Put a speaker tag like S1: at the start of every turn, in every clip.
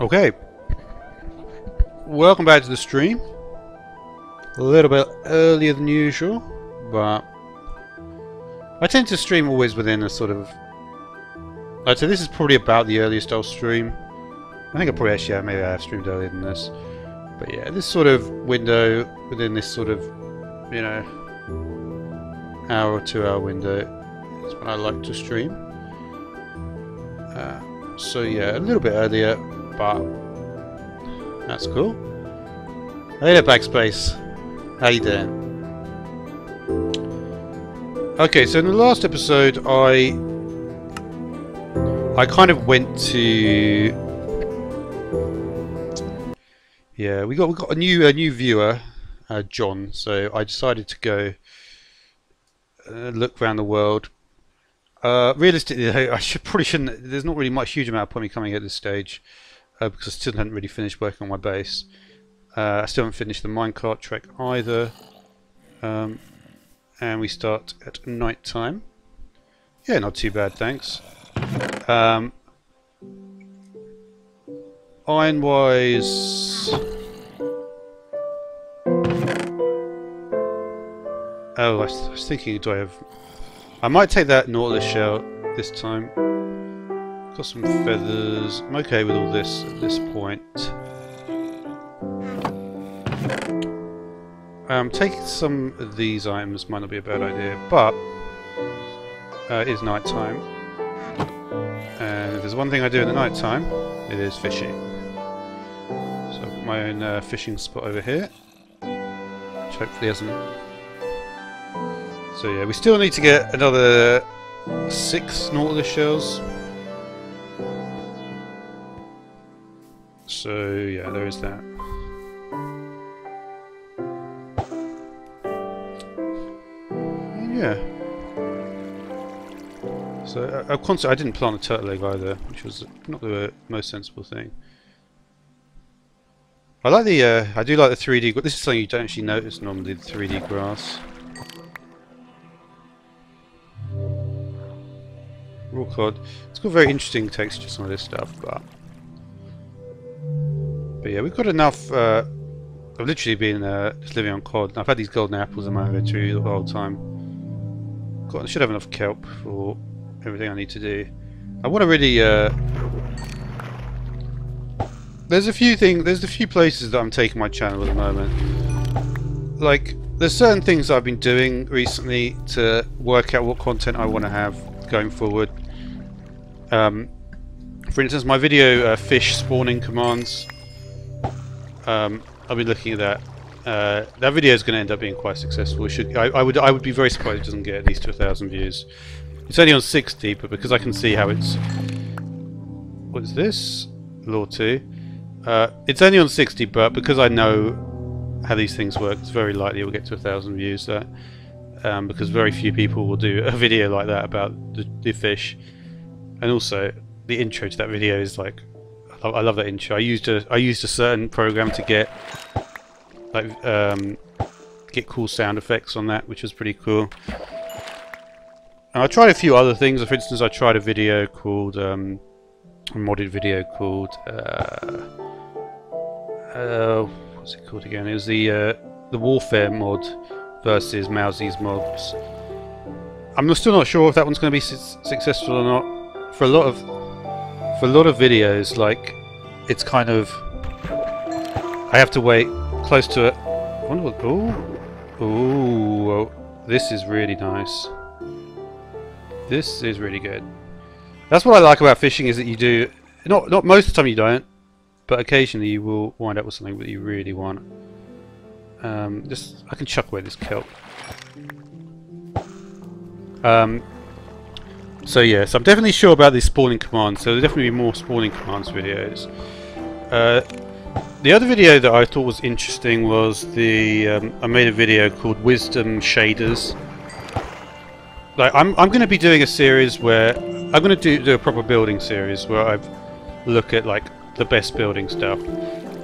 S1: Okay, welcome back to the stream. A little bit earlier than usual, but I tend to stream always within a sort of... I'd say this is probably about the earliest I'll stream. I think I probably actually have, maybe I have streamed earlier than this. But yeah, this sort of window, within this sort of, you know, hour or 2 hour window is when I like to stream. So yeah, a little bit earlier, but that's cool. Hey there, Backspace. How you doing? Okay, so in the last episode, I kind of went to... Yeah, we got a new viewer, John. So I decided to go look around the world. Realistically, I probably shouldn't. There's not really huge amount of point me coming at this stage because I still haven't really finished working on my base. I still haven't finished the minecart trek either, and we start at night time. Yeah, not too bad, thanks. Iron-wise... Oh, I was thinking, do I have... I might take that Nautilus shell this time. Got some feathers. I'm okay with all this at this point. Taking some of these items might not be a bad idea, but it is night time. And if there's one thing I do in the night time, it is fishing. So I've got my own fishing spot over here, which hopefully hasn't... So yeah, we still need to get another 6 Nautilus shells. So yeah, there is that. And yeah. So I didn't plant a turtle egg either, which was not the most sensible thing. I like the I do like the 3D. This is something you don't actually notice normally, the 3D grass. Raw cod. It's got very interesting texture, some of this stuff, but yeah, we've got enough. I've literally been just living on cod. I've had these golden apples in my inventory the whole time. I should have enough kelp for everything I need to do. I want to really. There's a few places that I'm taking my channel at the moment. Like, there's certain things I've been doing recently to work out what content I want to have going forward. For instance, my video fish spawning commands. I've been looking at that. That video is going to end up being quite successful. I would be very surprised if it doesn't get at least 2,000 views. It's only on 60, but because I can see how it's... What is this? Law 2. It's only on 60, but because I know how these things work, it's very likely it will get to 1,000 views. Because very few people will do a video like that about the fish. And also, the intro to that video is like... I love that intro. I used a certain program to get cool sound effects on that, which was pretty cool. And I tried a few other things. For instance, I tried a video called a modded video called what's it called again? It was the warfare mod versus Mousy's mobs. I'm still not sure if that one's going to be successful or not. For a lot of videos, like, it's kind of... I have to wait close to it. I wonder what... Ooh, this is really nice. This is really good. That's what I like about fishing, is that you do... Not most of the time you don't, but occasionally you will wind up with something that you really want. I can chuck away this kelp. So yeah, so I'm definitely sure about these spawning commands, so there'll definitely be more spawning commands videos. The other video that I thought was interesting was I made a video called Wisdom Shaders. Like, I'm going to be doing a series where I'm going to do a proper building series where I look at like the best building stuff,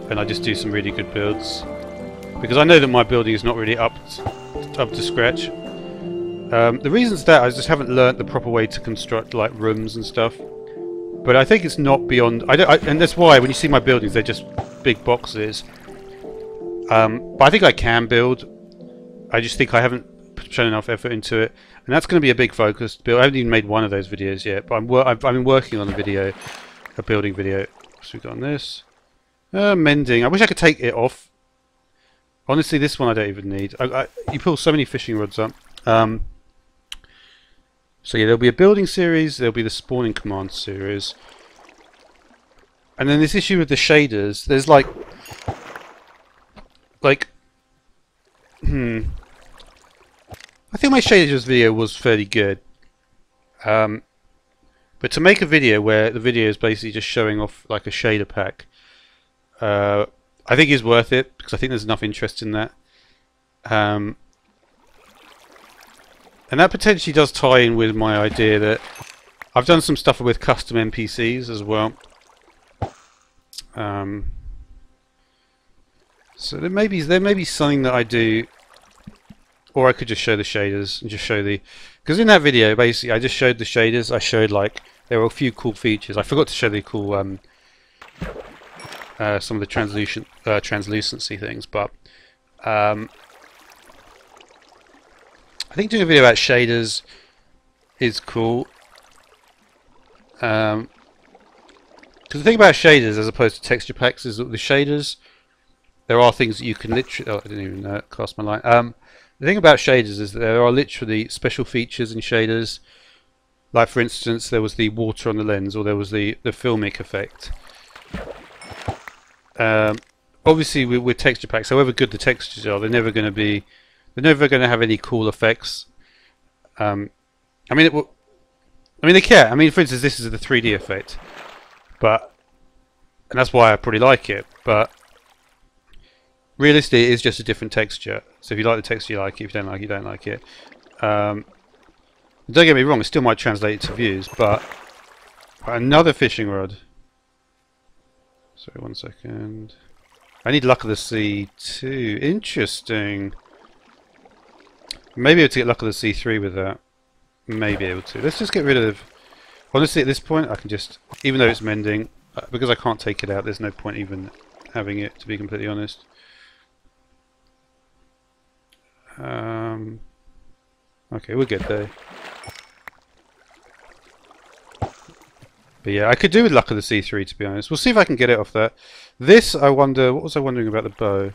S1: and I just do some really good builds, because I know that my building is not really up to scratch. The reason's that I just haven't learnt the proper way to construct like rooms and stuff. But I think it's not beyond. And that's why when you see my buildings, they're just big boxes. But I think I can build. I just think I haven't shown enough effort into it, and that's going to be a big focus build. I haven't even made one of those videos yet, but I've been working on a building video. So we got on this mending. I wish I could take it off. Honestly, this one I don't even need. You pull so many fishing rods up. So yeah, there'll be a building series. There'll be the spawning command series, and then this issue with the shaders. There's like. I think my shaders video was fairly good. But to make a video where the video is basically just showing off like a shader pack, I think is worth it because I think there's enough interest in that. And that potentially does tie in with my idea that I've done some stuff with custom NPCs as well. So there may be something that I do, or I could just show the shaders and just show the, because in that video basically I just showed the shaders. I showed like there were a few cool features. I forgot to show the cool some of the translucency things, but I think doing a video about shaders is cool. Because the thing about shaders as opposed to texture packs is that the shaders, there are things that you can literally... Oh, I didn't even cast my line. The thing about shaders is that there are literally special features in shaders. Like, for instance, there was the water on the lens, or there was the filmic effect. Obviously, with texture packs, however good the textures are, they're never going to have any cool effects. I mean, they can. I mean, for instance, this is the 3D effect, and that's why I probably like it. But realistically, it is just a different texture. So if you like the texture, you like it. If you don't like it, you don't like it. Don't get me wrong; it still might translate to views. But another fishing rod. Sorry, 1 second. I need Luck of the Sea 2. Interesting. Maybe able to get Luck of the Sea 3 with that. Maybe able to. Let's just get rid of... Honestly, at this point, I can just... Even though it's mending, because I can't take it out, there's no point even having it, to be completely honest. Okay, we'll get there. But yeah, I could do with Luck of the Sea 3, to be honest. We'll see if I can get it off that. This, I wonder... What was I wondering about the bow?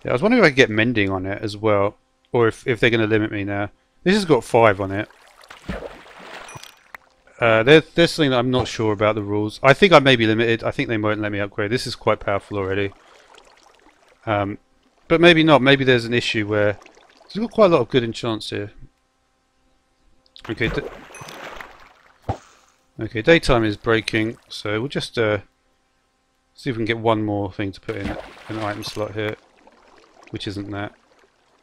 S1: Yeah, I was wondering if I could get mending on it as well. Or if they're going to limit me now. This has got 5 on it. There's something that I'm not sure about the rules. I think I may be limited. I think they won't let me upgrade. This is quite powerful already. But maybe not. Maybe there's an issue where... There's got quite a lot of good enchants here. Okay. Okay, daytime is breaking. So we'll just see if we can get one more thing to put in an item slot here. Which isn't that.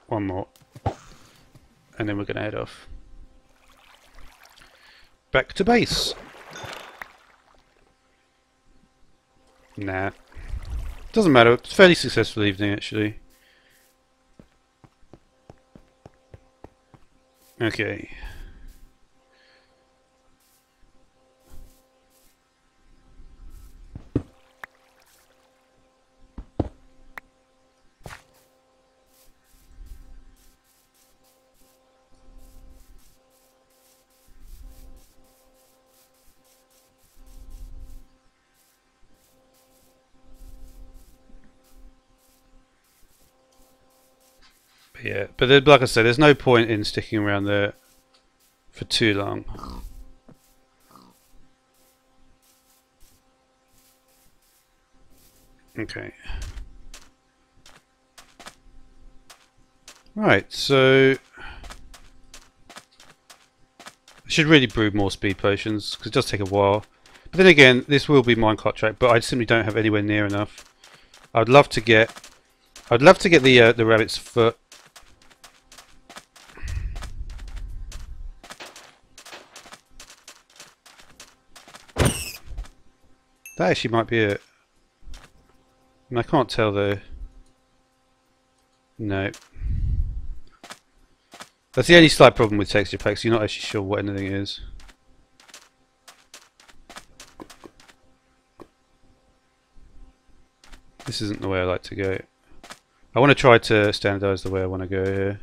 S1: One more. And then we're going to head off. Back to base. Nah. Doesn't matter. It's a fairly successful evening, actually. Okay. Yeah, but like I said, there's no point in sticking around there for too long. Okay. Right, so I should really brew more speed potions because it does take a while. But then again, this will be minecart track, but I simply don't have anywhere near enough. I'd love to get the rabbit's foot. That actually might be it. And I can't tell though. No. That's the only slight problem with texture packs. You're not actually sure what anything is. This isn't the way I like to go. I want to try to standardize the way I want to go here.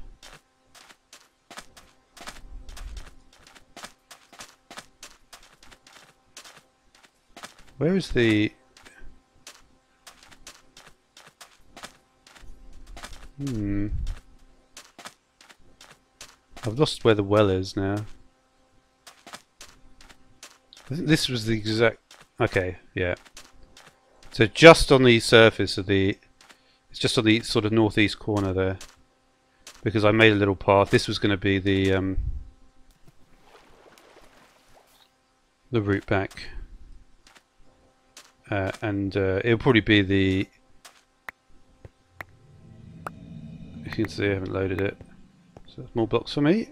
S1: Where is the... I've lost where the well is now. I think this was the exact... Okay, yeah. So just on the surface of the... It's just on the sort of northeast corner there. Because I made a little path. This was going to be the route back. And it'll probably be the... You can see I haven't loaded it. So more blocks for me.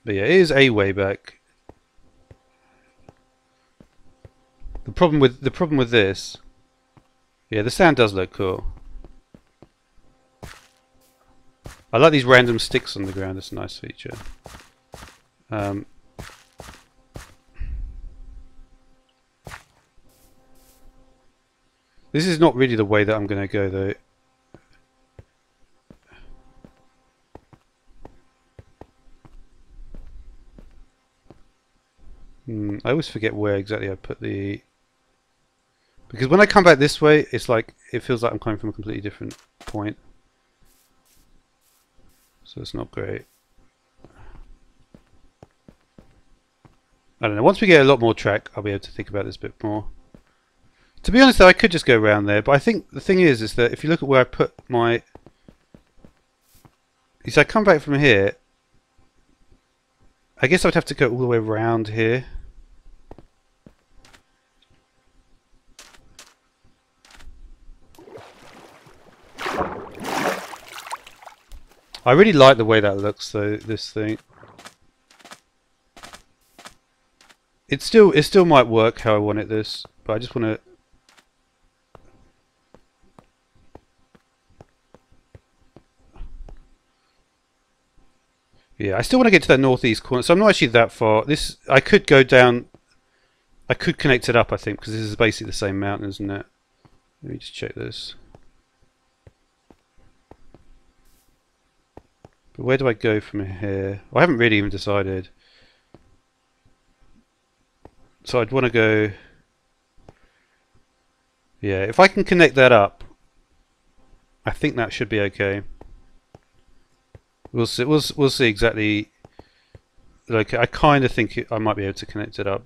S1: But yeah, it is a way back. The problem with this, yeah, the sound does look cool. I like these random sticks on the ground. It's a nice feature. This is not really the way that I'm going to go, though. I always forget where exactly I put the... Because when I come back this way, it's like it feels like I'm coming from a completely different point. So it's not great. I don't know. Once we get a lot more track, I'll be able to think about this a bit more. To be honest, though, I could just go around there. But I think the thing is that if you look at where I put my... If I come back from here, I guess I would have to go all the way around here. I really like the way that looks, though, this thing. It still might work how I want it this, but I just want to... Yeah, I still want to get to that northeast corner, so I'm not actually that far. This, I could go down, I could connect it up, I think, because this is basically the same mountain, isn't it? Let me just check this. But where do I go from here? Well, I haven't really even decided. So I'd want to go... Yeah, if I can connect that up, I think that should be okay. We'll see. We'll see exactly. Like, I kind of think I might be able to connect it up.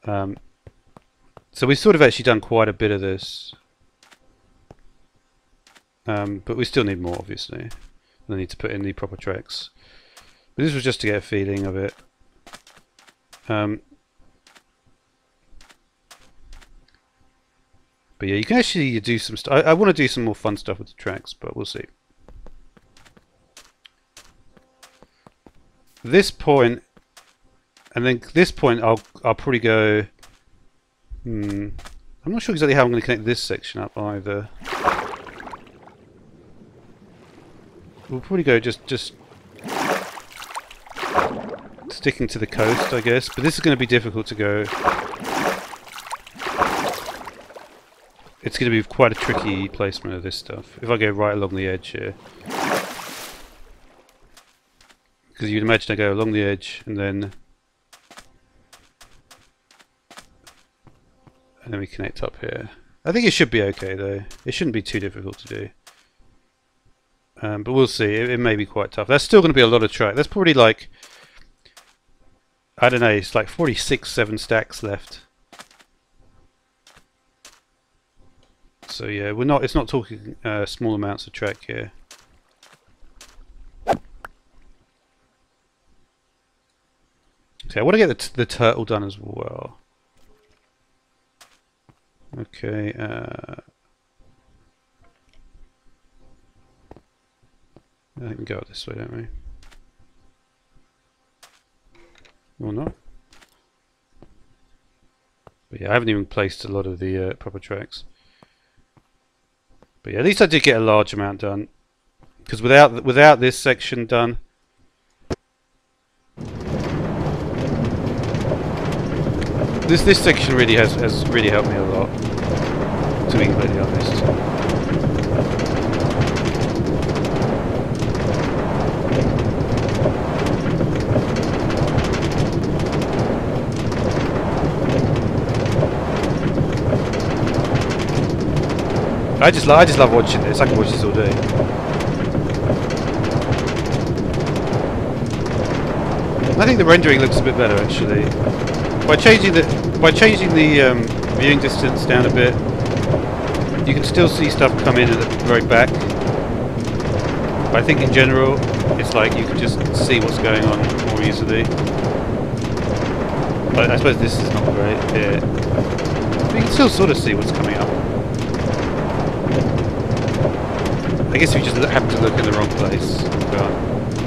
S1: So we've sort of actually done quite a bit of this, but we still need more, obviously. I need to put in the proper tracks. But this was just to get a feeling of it. But yeah, you can actually do some stuff. I want to do some more fun stuff with the tracks, but we'll see. This point, and then this point, I'll probably go. I'm not sure exactly how I'm going to connect this section up either. We'll probably go just sticking to the coast, I guess. But this is going to be difficult to go. It's going to be quite a tricky placement of this stuff. If I go right along the edge here. Because you'd imagine I go along the edge and then we connect up here. I think it should be okay though. It shouldn't be too difficult to do. But we'll see. It may be quite tough. That's still going to be a lot of track. That's probably like, I don't know, it's like 46-7 stacks left. So yeah, it's not talking small amounts of track here. Okay, I want to get the turtle done as well. Okay, I think we go this way, don't we? Or not? But yeah, I haven't even placed a lot of the proper tracks. But yeah, at least I did get a large amount done. Because without this section done, This section really has really helped me a lot, to be completely honest. I just love watching this. I can watch this all day. I think the rendering looks a bit better actually. By changing the viewing distance down a bit, you can still see stuff come in at the very back. But I think in general, it's like you can just see what's going on more easily. But I suppose this is not great here. But you can still sort of see what's coming up. I guess we just happen to look in the wrong place. But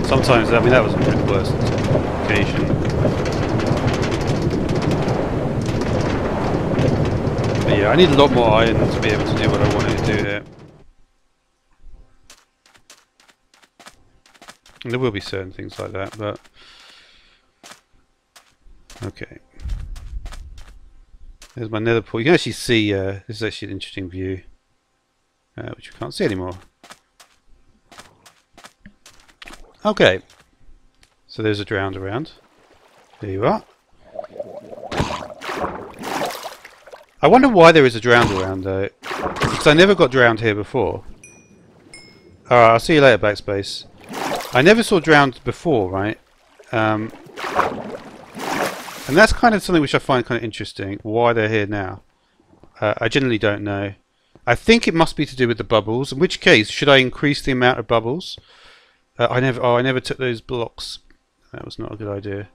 S1: sometimes, I mean, that was probably the worst occasion. But yeah, I need a lot more iron to be able to do what I wanted to do here. And there will be certain things like that, but okay. There's my nether portal. You can actually see, this is actually an interesting view, which we can't see anymore. Okay, so there's a drowned around. There you are. I wonder why there is a drowned around though, because I never got drowned here before. Alright, I'll see you later, Backspace. I never saw drowned before, right? And that's kind of something which I find kind of interesting, why they're here now. I generally don't know. I think it must be to do with the bubbles, in which case, should I increase the amount of bubbles? I never took those blocks. That was not a good idea.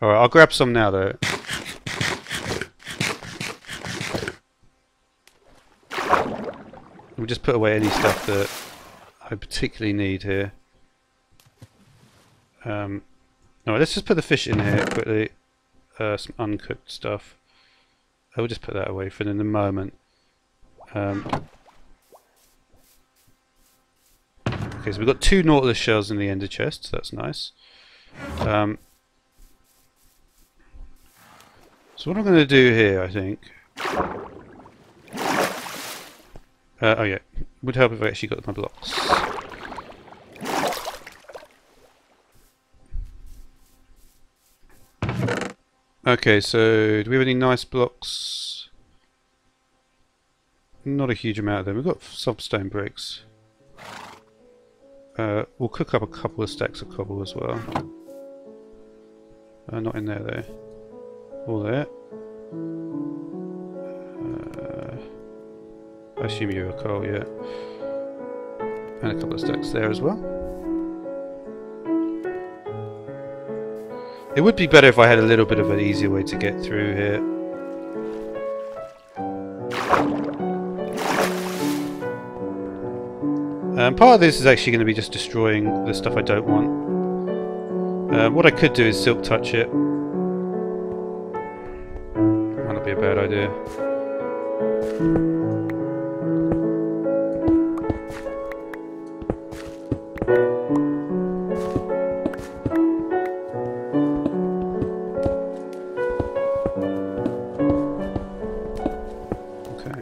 S1: Alright, I'll grab some now though. We'll just put away any stuff that I particularly need here. Alright, let's just put the fish in here quickly. Some uncooked stuff. I will just put that away for in a moment. Okay, so we've got 2 Nautilus shells in the ender chest, so that's nice. So what I'm going to do here, I think... oh yeah, would help if I actually got my blocks. Okay, so do we have any nice blocks? Not a huge amount of them. We've got some stone bricks. We'll cook up a couple of stacks of cobble as well. Not in there though. All there. I assume you're a coal, yeah. And a couple of stacks there as well. It would be better if I had a little bit of an easier way to get through here. Part of this is actually going to be just destroying the stuff I don't want. What I could do is silk touch it. Might not be a bad idea. Okay,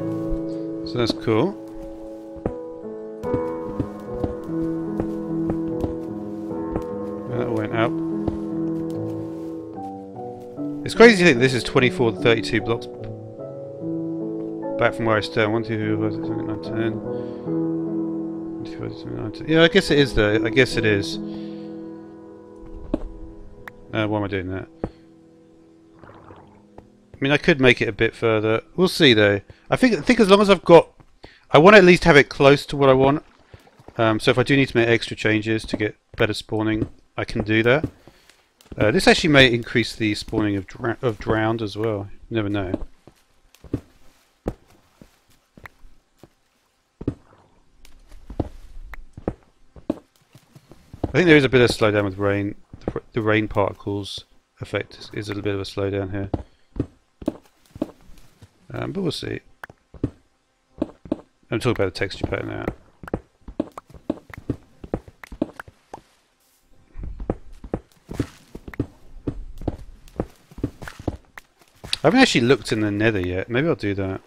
S1: so that's cool. It's crazy to think this is 24 to 32 blocks back from where I started. 1, 2, 3, 4, 5, 6, 7, 8, 9, 10. 1, 2, 3, 4, 5, 6, 7, 8, 9, 10. Yeah, I guess it is though. I guess it is. Why am I doing that? I mean, I could make it a bit further. We'll see though. I think as long as I've got... I want to at least have it close to what I want. So if I do need to make extra changes to get better spawning, I can do that. This actually may increase the spawning of drowned as well. You never know. I think there is a bit of slowdown with rain. The rain particles effect is a little bit of a slowdown here. But we'll see. I'm talking about the texture pattern now. I haven't actually looked in the nether yet. Maybe I'll do that.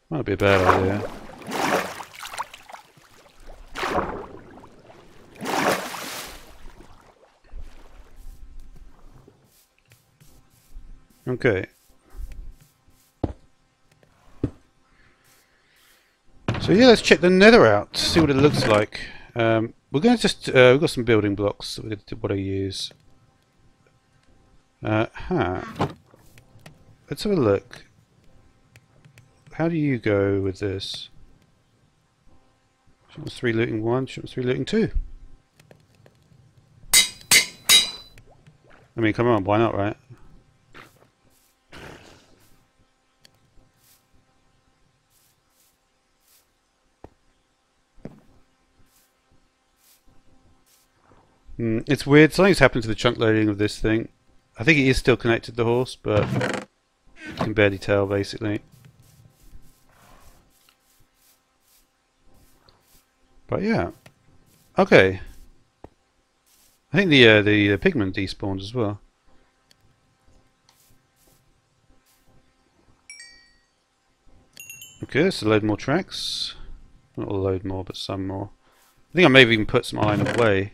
S1: Might be a bad idea. Okay. So yeah, let's check the nether out, see what it looks like. We're going to just, we've got some building blocks, so we're going to what I use. Let's have a look. How do you go with this? Shipment 3 looting 1, Shipment 3 looting 2. I mean, come on, why not, right? It's weird, something's happened to the chunk loading of this thing. I think it is still connected to the horse, but you can barely tell, basically. But yeah. Okay. I think the pigment despawned as well. Okay, let's load more tracks. Not a load more, but some more. I think I may have even put some iron away.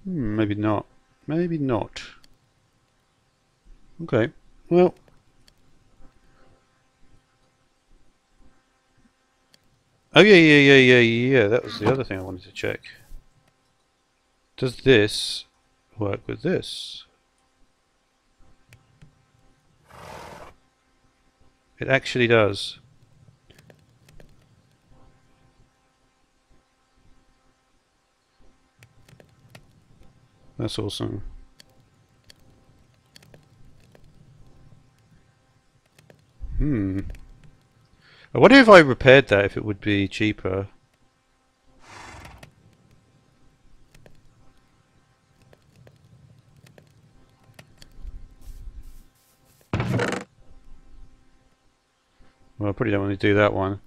S1: Maybe not. Maybe not. Okay. Well. Oh yeah. That was the other thing I wanted to check. Does this work with this? It actually does. That's awesome. I wonder if I repaired that, if it would be cheaper. Well, I probably don't want to do that one.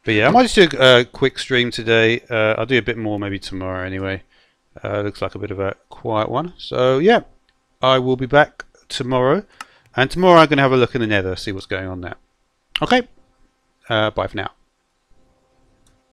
S1: But yeah, I might just do a quick stream today. I'll do a bit more maybe tomorrow anyway. Looks like a bit of a quiet one. So yeah, I will be back tomorrow. And tomorrow I'm going to have a look in the nether, see what's going on there. Okay, bye for now.